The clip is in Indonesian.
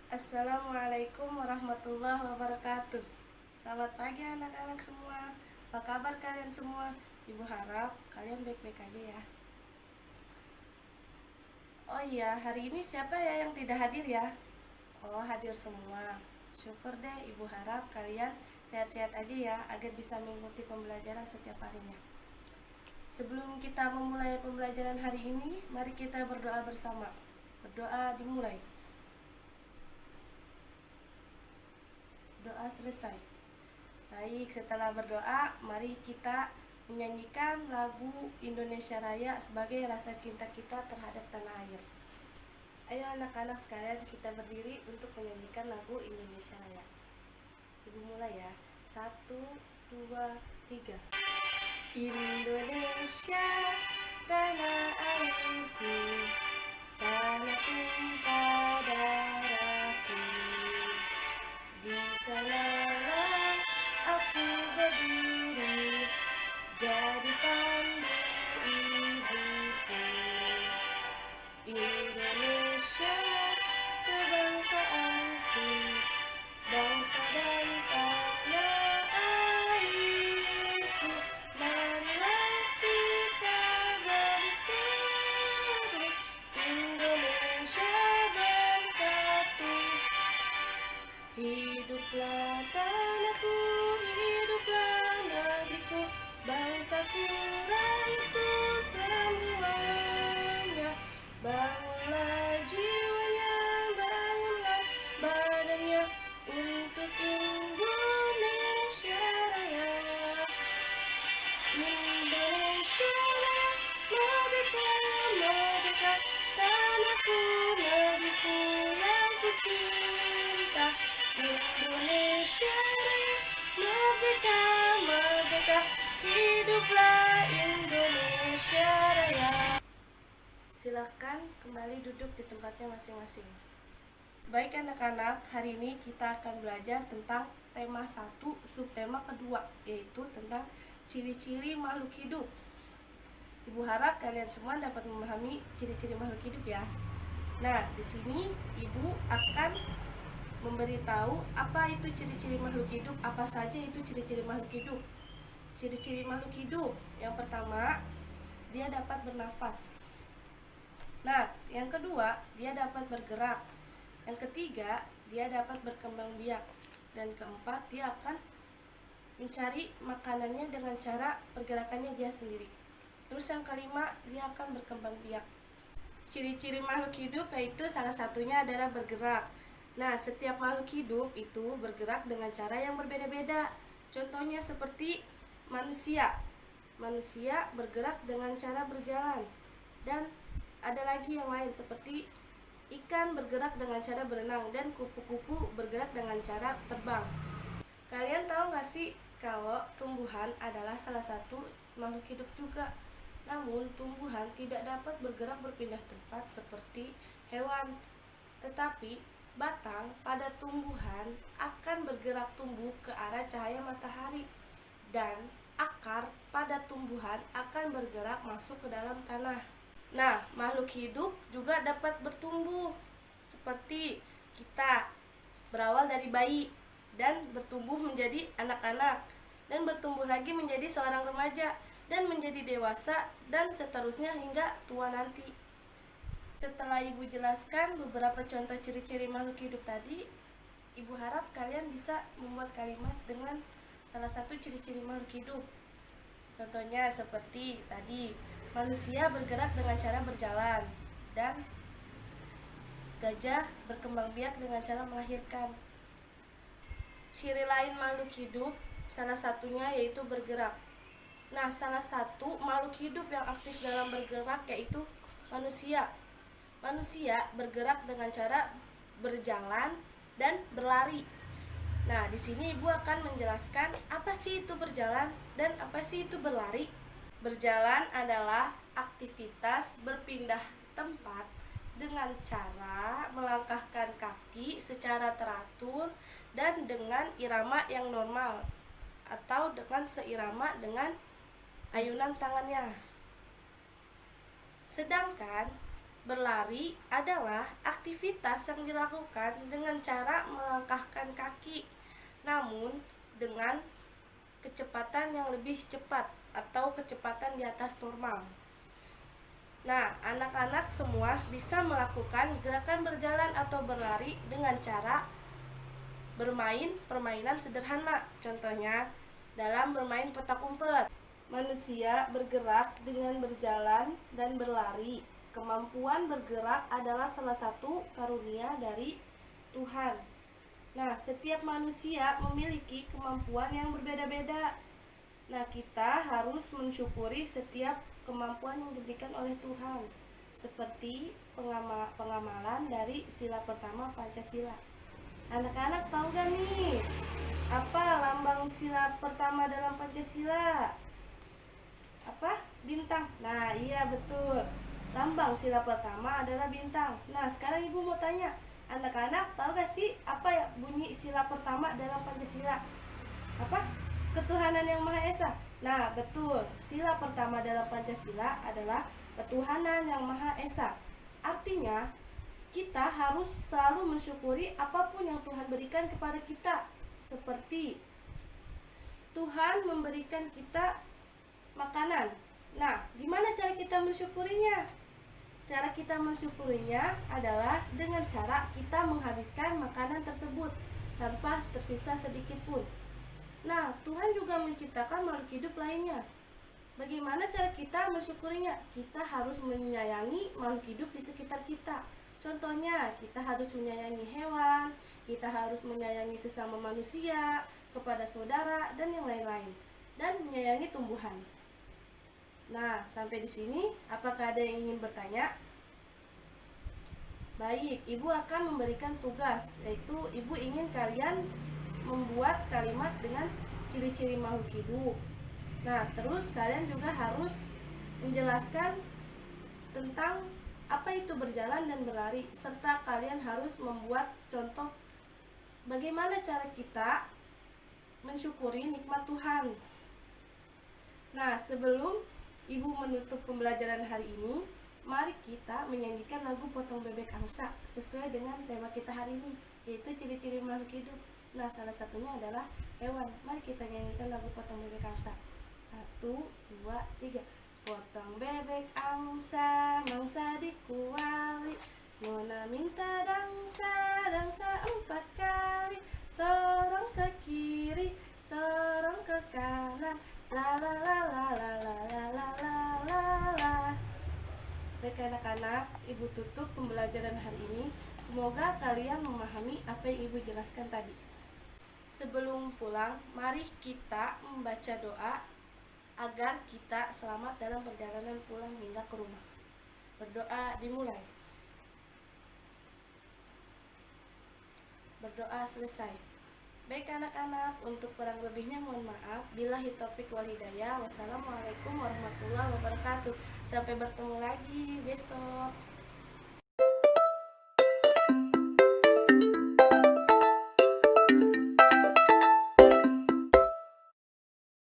Assalamualaikum warahmatullahi wabarakatuh. Selamat pagi anak-anak semua. Apa kabar kalian semua? Ibu harap kalian baik-baik aja ya. Oh iya, hari ini siapa ya yang tidak hadir ya? Oh, hadir semua. Syukur deh, Ibu harap kalian sehat-sehat aja ya, agar bisa mengikuti pembelajaran setiap harinya. Sebelum kita memulai pembelajaran hari ini, mari kita berdoa bersama. Berdoa dimulai. Doa selesai. Baik, setelah berdoa, mari kita menyanyikan lagu Indonesia Raya sebagai rasa cinta kita terhadap tanah air. Ayo anak-anak sekalian, kita berdiri untuk menyanyikan lagu Indonesia Raya. Ibu mulai ya. 1, 2, 3. Indonesia, tanah airku, tanah tumpah darahku. Di sanalah aku berdiri, jadi pandu ibuku. Indonesia, kebangsaanku, bangsa dan tanah airku. Marilah kita bersatu, Indonesia bersatu. Hiduplah tanahku, hiduplah negeriku, bangsaku, rakyatku semuanya. Bangunlah jiwanya, bangunlah badannya untuk Indonesia Raya. Indonesia Raya, merdeka, merdeka, tanahku, negeriku yang ku cinta. Indonesia Raya, merdeka, merdeka, hiduplah Indonesia Raya. Silakan kembali duduk di tempatnya masing-masing. Baik anak-anak, hari ini kita akan belajar tentang tema 1, subtema kedua, yaitu tentang ciri-ciri makhluk hidup. Ibu harap kalian semua dapat memahami ciri-ciri makhluk hidup ya. Nah, di sini Ibu akan memberitahu apa itu ciri-ciri makhluk hidup, apa saja itu ciri-ciri makhluk hidup. Ciri-ciri makhluk hidup, yang pertama, dia dapat bernafas. Nah, yang kedua, dia dapat bergerak. Yang ketiga, dia dapat berkembang biak. Dan keempat, dia akan mencari makanannya dengan cara pergerakannya dia sendiri. Terus yang kelima, dia akan berkembang biak. Ciri-ciri makhluk hidup yaitu salah satunya adalah bergerak. Nah, setiap makhluk hidup itu bergerak dengan cara yang berbeda-beda. Contohnya seperti manusia. Manusia bergerak dengan cara berjalan. Dan ada lagi yang lain seperti ikan bergerak dengan cara berenang dan kupu-kupu bergerak dengan cara terbang. Kalian tahu gak sih kalau tumbuhan adalah salah satu makhluk hidup juga? Namun tumbuhan tidak dapat bergerak berpindah tempat seperti hewan. Tetapi batang pada tumbuhan akan bergerak tumbuh ke arah cahaya matahari. Dan akar pada tumbuhan akan bergerak masuk ke dalam tanah. Nah, makhluk hidup juga dapat bertumbuh seperti kita, berawal dari bayi dan bertumbuh menjadi anak-anak dan bertumbuh lagi menjadi seorang remaja dan menjadi dewasa dan seterusnya hingga tua nanti. Setelah Ibu jelaskan beberapa contoh ciri-ciri makhluk hidup tadi, Ibu harap kalian bisa membuat kalimat dengan salah satu ciri-ciri makhluk hidup. Contohnya seperti tadi, manusia bergerak dengan cara berjalan dan gajah berkembang biak dengan cara melahirkan. Ciri lain makhluk hidup salah satunya yaitu bergerak. Nah, salah satu makhluk hidup yang aktif dalam bergerak yaitu manusia. Manusia bergerak dengan cara berjalan dan berlari. Nah, di sini Ibu akan menjelaskan apa sih itu berjalan dan apa sih itu berlari. Berjalan adalah aktivitas berpindah tempat dengan cara melangkahkan kaki secara teratur dan dengan irama yang normal atau dengan seirama dengan ayunan tangannya. Sedangkan Berlari adalah aktivitas yang dilakukan dengan cara melangkahkan kaki, namun dengan kecepatan yang lebih cepat atau kecepatan di atas normal. Nah, anak-anak semua bisa melakukan gerakan berjalan atau berlari dengan cara bermain permainan sederhana. Contohnya, dalam bermain petak umpet, manusia bergerak dengan berjalan dan berlari. Kemampuan bergerak adalah salah satu karunia dari Tuhan. Nah, setiap manusia memiliki kemampuan yang berbeda-beda. Nah, kita harus mensyukuri setiap kemampuan yang diberikan oleh Tuhan, seperti pengamalan dari sila pertama Pancasila. Anak-anak tahu gak nih apa lambang sila pertama dalam Pancasila? Apa? Bintang. Nah, iya betul. Lambang sila pertama adalah bintang. Nah, sekarang ibu mau tanya, anak-anak tahu gak sih apa ya bunyi sila pertama dalam Pancasila? Apa? Ketuhanan yang Maha Esa. Nah, betul. Sila pertama dalam Pancasila adalah ketuhanan yang Maha Esa. Artinya, kita harus selalu mensyukuri apapun yang Tuhan berikan kepada kita. Seperti Tuhan memberikan kita makanan. Nah, gimana cara kita mensyukurinya? Cara kita mensyukurinya adalah dengan cara kita menghabiskan makanan tersebut tanpa tersisa sedikit pun. Nah, Tuhan juga menciptakan makhluk hidup lainnya. Bagaimana cara kita mensyukurinya? Kita harus menyayangi makhluk hidup di sekitar kita. Contohnya, kita harus menyayangi hewan, kita harus menyayangi sesama manusia, kepada saudara, dan yang lain-lain. Dan menyayangi tumbuhan. Nah, sampai di sini, apakah ada yang ingin bertanya? Baik, ibu akan memberikan tugas, yaitu ibu ingin kalian membuat kalimat dengan ciri-ciri makhluk hidup. Nah, terus kalian juga harus menjelaskan tentang apa itu berjalan dan berlari, serta kalian harus membuat contoh bagaimana cara kita mensyukuri nikmat Tuhan. Nah, sebelum ibu menutup pembelajaran hari ini, mari kita menyanyikan lagu Potong Bebek Angsa sesuai dengan tema kita hari ini, yaitu ciri-ciri makhluk hidup. Nah, salah satunya adalah hewan. Mari kita nyanyikan lagu Potong Bebek Angsa. 1, 2, 3. Potong bebek angsa, mangsa dikuali. Nona minta dangsa, dangsa 4 kali. Sorong ke kiri, sorong ke kanan. La la la la la la la la la la la. Baik anak-anak, ibu tutup pembelajaran hari ini. Semoga kalian memahami apa yang ibu jelaskan tadi. Sebelum pulang, mari kita membaca doa agar kita selamat dalam perjalanan pulang hingga ke rumah. Berdoa dimulai. Berdoa selesai. Baik anak-anak, untuk kurang lebihnya mohon maaf. Billahi taufiq wal hidayah. Wassalamualaikum warahmatullahi wabarakatuh. Sampai bertemu lagi besok.